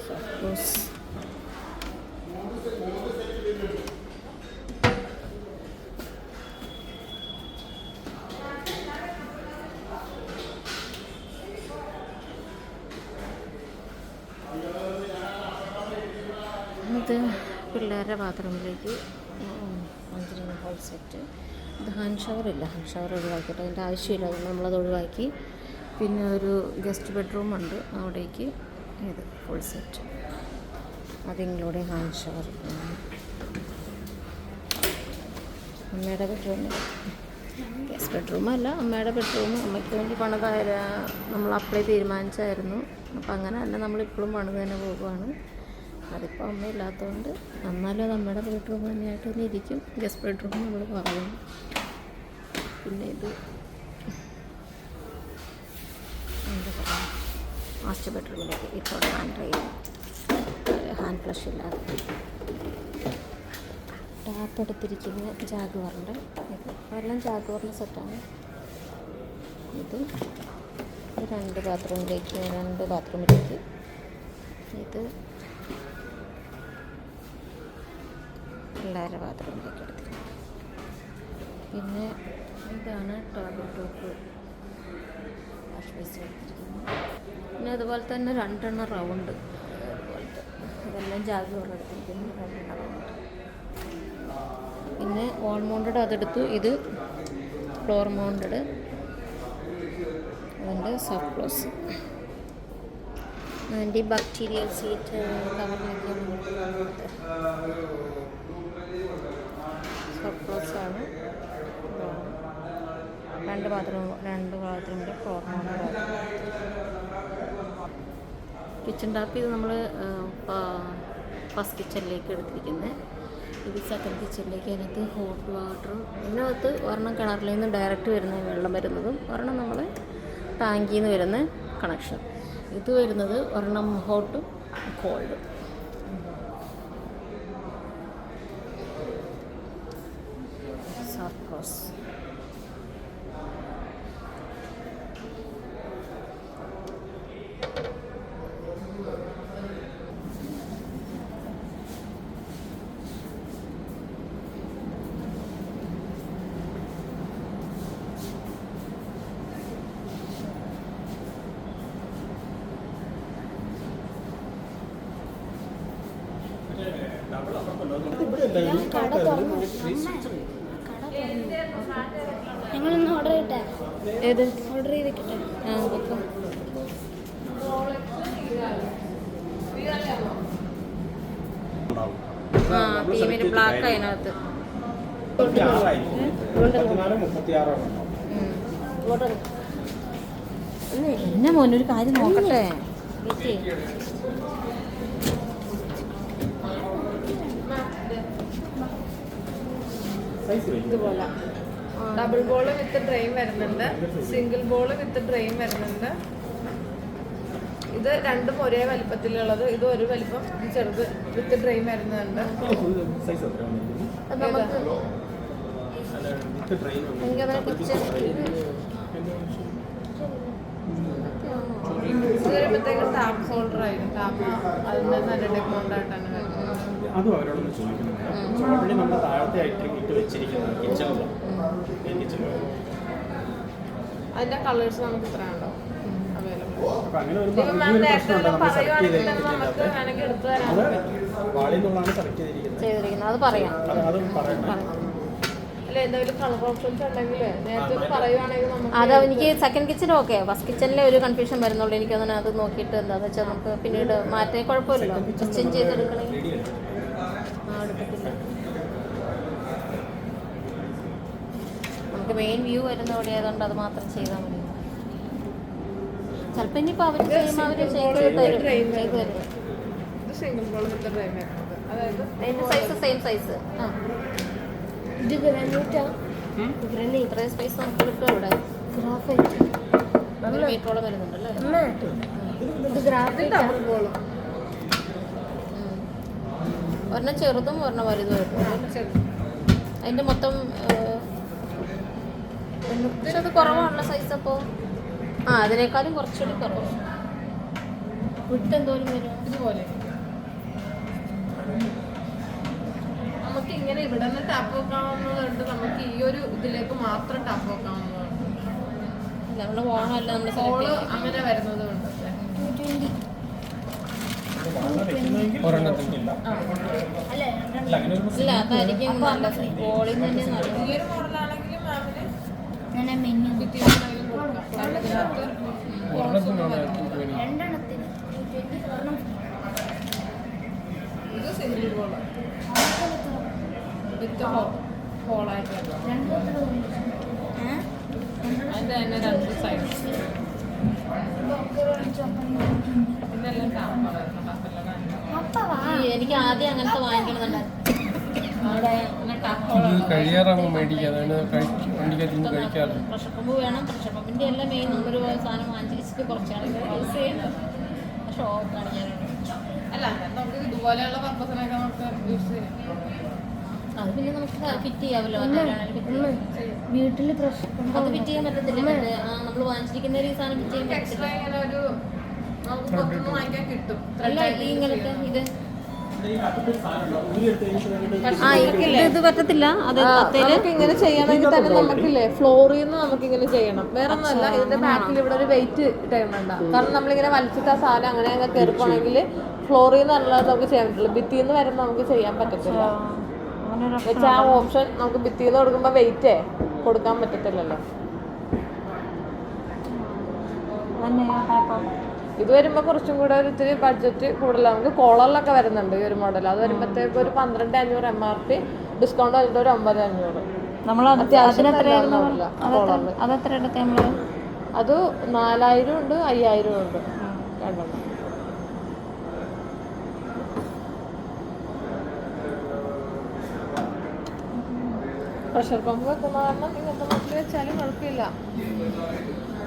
Suppose ഇത് പിള്ളേരുടെ ബാത്റൂമിലേക്ക് അഞ്ചിന് ഹോൾ സെറ്റ്. ഇത് ഹാൻഡ് ഷവറില്ല, ഹാൻഡ് ഷവർ ഒഴിവാക്കിയിട്ട് അതിൻ്റെ ആവശ്യമില്ല, അതുകൊണ്ട് നമ്മളത് ഒഴിവാക്കി. പിന്നെ ഒരു ഗസ്റ്റ് ബെഡ്റൂമുണ്ട്, അവിടേക്ക് ഇത് ഫുൾ സെറ്റ്, അതിലൂടെ ഹാൻഡ് ഷവർ. അമ്മയുടെ ബെഡ്റൂമിൽ ഗസ്റ്റ് ബെഡ്റൂമല്ല, അമ്മയുടെ ബെഡ്റൂം അമ്മയ്ക്ക് വേണ്ടി പണിതായ നമ്മൾ അപ്ലൈ തീരുമാനിച്ചായിരുന്നു. അപ്പം അങ്ങനെ തന്നെ നമ്മളിപ്പോഴും പണിത് തന്നെ പോകുകയാണ്. അതിപ്പോൾ അമ്മയില്ലാത്തതുകൊണ്ട് എന്നാലും അത് അമ്മയുടെ ബെഡ്റൂം തന്നെയായിട്ട് തന്നെ ഇരിക്കും. ഗസ്റ്റ് ബെഡ്റൂം നമ്മൾ പറയും. പിന്നെ ഇത് എന്താ പറയുക, മാസ്റ്റർ ബെഡ്റൂമിലേക്ക് ഇപ്പോൾ ഹാൻഡ് ഫ്ലഷ് ഇല്ലാതെ ടാപ്പ് എടുത്തിരിക്കുന്ന ജാഗ്വാറിൻ്റെ ഇത് എല്ലാം ജാഗ്വാറിൻ്റെ സെറ്റാണ്. ഇത് രണ്ട് ബാത്റൂമിലേക്ക് ഇത് പിള്ളേരുടെ ബാത്റൂമിലേക്ക് എടുത്തിരിക്കുന്നത്. പിന്നെ ഇതാണ് ടേബിൾ ടോപ്പ് വാഷ് ബേസിൻ എടുത്തിരിക്കുന്നത്. പിന്നെ അതുപോലെ തന്നെ രണ്ടെണ്ണം റൗണ്ട് അതുപോലത്തെ ഇതെല്ലാം ജാഗ്വാർ എടുത്തിരിക്കുന്നു, രണ്ടെണ്ണം റൗണ്ട്. പിന്നെ വാൾ മൗണ്ടഡ് അതെടുത്തു. ഇത് ഫ്ലോർ മൗണ്ടഡ്, അതിൻ്റെ soft close. Antibacterial seat കവറിലേക്കാണ് സോഫ്റ്റ് ക്ലോസ് ആണ്. രണ്ട് ബാത്റൂമിൻ്റെ ഫ്ലോർ മൗണ്ടഡ്. കിച്ചൺ ടാപ്പ് ഇത് നമ്മൾ ഫസ്റ്റ് കിച്ചണിലേക്ക് എടുത്തിരിക്കുന്നത്. ഇത് സെക്കൻഡ് കിച്ചണിലേക്ക്. അതിനകത്ത് ഹോട്ട് വാട്ടറും, ഇതിനകത്ത് ഒരെണ്ണം കിണറിൽ നിന്ന് ഡയറക്റ്റ് വരുന്ന വെള്ളം വരുന്നതും, ഒരെണ്ണം നമ്മൾ ടാങ്കിൽ നിന്ന് വരുന്ന കണക്ഷൻ. ഇത് വരുന്നത് ഒരെണ്ണം ഹോട്ടും കോൾഡും. Soft close. ഞങ്ങളൊന്ന് ഓർഡർ ചെയ്യട്ടെ? ഏത് ഓർഡർ ചെയ്തിട്ടെ? തീമിന് ബ്ലാക്ക് അതിനകത്ത്. എന്നെ മോനൊരു കാര്യം നോക്കട്ടെ. ഇതുപോലെ ഡബിൾ ബോൾ വിത്ത് ഡ്രെയിൻ വരുന്നുണ്ട്, സിംഗിൾ ബോൾ വിത്ത് ഡ്രെയിൻ വരുന്നുണ്ട്. ഇത് രണ്ടും ഒരേ വലിപ്പത്തിലുള്ളത്. ഇത് ഒരു വലിപ്പം, ഇത് ചെറുത് വിത്ത് ഡ്രെയിൻ വരുന്നുണ്ട്. ഇത് വരുമ്പോഴത്തേക്കും ടാപ്പ് ഹോൾഡർ ആയിരുന്നു. ടാപ്പ് അതിൻ്റെ നല്ല ഡെക്കൗണ്ടായിട്ടാണ് വരുന്നത്. അതും അവരോടൊന്ന് ചോദിക്കുന്നുണ്ട്. ഓൾറെഡി നമ്മൾ താഴത്തെ ഐറ്റം ഇട്ട് വെച്ചിരിക്കുന്നത് കിച്ചണിലാണ്. അതിന്റെ കളേഴ്സ് നമുക്ക് ഇത്ര ഉണ്ടോ അവൈലബിൾ? അപ്പം അങ്ങനെ ഒരു നേരത്തെ പറയുവാണെങ്കിൽ നമുക്ക് വേണമെങ്കിൽ എടുത്തു തരാൻ വാളിൽ നിന്നുള്ളതാണ് സെലക്ട് ചെയ്തിരിക്കുന്നത്. അത് പറയാം. അതും പറയണം. അല്ല, എന്തെങ്കിലും കളർ ഓപ്ഷൻസ് ഉണ്ടെങ്കിൽ നേരത്തെ പറയുവാണെങ്കിൽ നമുക്ക്. അത് എനിക്ക് സെക്കൻഡ് കിച്ചൺ ഓക്കെ, ഫസ്റ്റ് കിച്ചണിലെ ഒരു കൺഫ്യൂഷൻ വരുന്നുള്ളൂ. എനിക്കതിനെ അത് നോക്കിയിട്ട് എന്താണെന്ന് വെച്ചാൽ നമുക്ക് പിന്നീട് മാറ്റേ കുഴപ്പമില്ലല്ലോ, ചേഞ്ച് ചെയ്തെടുക്കണമെങ്കിൽ. നമുക്ക് മെയിൻ വ്യൂ വരുന്ന അവിടെ ആയതുകൊണ്ട് അത് മാത്രം ചെയ്താൽ മതി. ചിലപ്പോൾ ഇനിയിപ്പോൾ അവർ ചെയ്യുമ്പോൾ അവർ ചെയ്ത് തരും. ഇത് സിംഗിൾ ബോൾ വിത്ത് ഡ്രെയിൻ വരുന്നത്, അതായത് അതിൻ്റെ സൈസ് സെയിം സൈസ്. ഇത് ഗ്രാനൈറ്റാ? ഗ്രാനൈറ്റ് ഇത്രയും സ്പേസ് നമുക്ക് കിട്ടും ഇവിടെ. ഗ്രാഫൈറ്റ് മീറ്ററോളം വരുന്നുണ്ടല്ലേ? ഇത് ഗ്രാഫൈറ്റ് ഡബിൾ ബോൾ. ഒരെണ്ണം ചെറുതും ഒരെണ്ണം വലുതുമായിരുന്നു. അതിൻ്റെ മൊത്തം പക്ഷെ അത് കുറവാണല്ലോ സൈസ്. അപ്പോൾ അതിനേക്കാളും കുറച്ചുകൂടി കുറവ്. വിട്ട് എന്തോരം വരും? ഇതുപോലെ നമുക്ക് ഇങ്ങനെ ഇവിടെ നിന്ന് ടാപ്പ് വെക്കാവുന്നതുണ്ട്, നമുക്ക് ഈ ഒരു ഇതിലേക്ക് മാത്രം ടാപ്പ് വെക്കാവുന്നതുണ്ട്. നമ്മുടെ ഫോണല്ല നമ്മൾ ഹോള് അങ്ങനെ വരുന്നതുണ്ട്. 220. ഒരെണ്ണത്തിനില്ല. അല്ലേ അല്ല അങ്ങനെ ഒരു ഇല്ല അതായിരിക്കും നല്ല ഫോളിൽ തന്നെ നല്ല ഈ ഒരു മോഡലാണെങ്കിലും മാമിന് ഞാൻ മെനു ഭിത്തിയിലാണെങ്കിലും കൊടുക്കാം. കാരണം ഇതിനകത്ത് ഒരെണ്ണത്തിനാണ് 220. രണ്ടെണ്ണത്തിന് 220 ഒരെണ്ണം ഇത് സിംഗിൾ ബോൾ വിത്ത് ഹോളായിട്ട് വരും. രണ്ടെണ്ണത്തിന് അതിന്റെ തന്നെ രണ്ട് സൈഡ് ഇതെല്ലാം ടാപ്പാണ് വരുന്നത്. ടാപ്പെല്ലാം എനിക്ക് ആദ്യം അങ്ങനത്തെ വാങ്ങിക്കണമെന്നുണ്ടായിരുന്നു. പിന്നെ ടാപ്പ് ഹോൾ ഇത് കഴിയാറാകുമ്പോൾ മേടിക്കുക, അതാണ് വണ്ടിക്കകത്ത് നിന്ന് കഴിക്കാറ്. പ്രഷർ പമ്പ് വേണം. പ്രഷർ പമ്പിൻ്റെ എല്ലാം മെയിൻ നമ്മളൊരു സാധനം വാങ്ങിച്ച് വെച്ചിട്ട് കുറച്ചാണ് യൂസ് ചെയ്യുന്നത്. ഷോക്കാണ് ഞാനുള്ളത്. അല്ല നമുക്ക് ഇതുപോലെയുള്ള പർപ്പസിനൊക്കെ നമുക്ക് യൂസ് ചെയ്യാം. അത് പിന്നെ നമുക്ക് ഫിറ്റ് ചെയ്യാമല്ലോ. വീട്ടിൽ പ്രശ്നം അത് ഫിറ്റ് ചെയ്യാൻ പറ്റത്തില്ല. നമ്മൾ വാങ്ങിച്ചിരിക്കുന്ന ഒരു സാധനം ഫിറ്റ് ചെയ്യാൻ എക്സ്ട്രാ പറ്റത്തില്ല. ഇങ്ങനെ ഒരു നമുക്ക് പുറത്തുനിന്ന് വാങ്ങിക്കാൻ കിട്ടും. അല്ല ഈ ഇങ്ങനത്തെ ഇത് ഇത് പറ്റത്തില്ല. അത് നമുക്ക് ഇങ്ങനെ ചെയ്യണമെങ്കിൽ തന്നെ നമുക്കില്ലേ ഫ്ലോറിൽ നിന്ന് നമുക്ക് ഇങ്ങനെ ചെയ്യണം. വേറെ ഒന്നുമല്ല, ഇതിന്റെ ബാക്കിൽ ഇവിടെ ഒരു വെയിറ്റ് ഇടേണ്ട. കാരണം നമ്മളിങ്ങനെ വലിച്ചിട്ട് ആ സാധനം അങ്ങനെ അങ്ങ് കയറിപ്പോണെങ്കിൽ ഫ്ലോറിൽ നിന്നുള്ളത് നമുക്ക് ചെയ്യാൻ പറ്റില്ല. ഭിത്തിയിൽ നിന്ന് വരുമ്പോൾ നമുക്ക് ചെയ്യാൻ പറ്റത്തില്ല. വെച്ചാൽ ആ ഓപ്ഷൻ നമുക്ക് ഭിത്തിയിൽ നിന്ന് കൊടുക്കുമ്പോൾ വെയിറ്റേ കൊടുക്കാൻ പറ്റത്തില്ലല്ലോ. ഇത് വരുമ്പോൾ കുറച്ചും കൂടെ ഒരു ഇത്തിരി ബഡ്ജറ്റ് കൂടുതലാണ്. നമുക്ക് കോളറിലൊക്കെ വരുന്നുണ്ട് ഈ ഒരു മോഡൽ. അത് വരുമ്പോഴത്തേക്ക് ഒരു 12,500 MRP, ഡിസ്കൗണ്ട് വന്നിട്ട് ഒരു 9,500. നമ്മൾ അത്യാവശ്യം അതെത്ര എടുത്തേ നമ്മള്? അത് 4,000 ഉണ്ട്, 5,000 ഉണ്ട് രണ്ടെണ്ണം. പ്രഷർ പമ്പ് വെക്കുന്ന കാരണം ഇങ്ങനത്തെ മട്ടിൽ വെച്ചാലും കുഴപ്പമില്ല.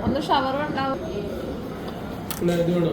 ഒന്ന് ഷവർ ഉണ്ടാവും. ഇത് വേണോ?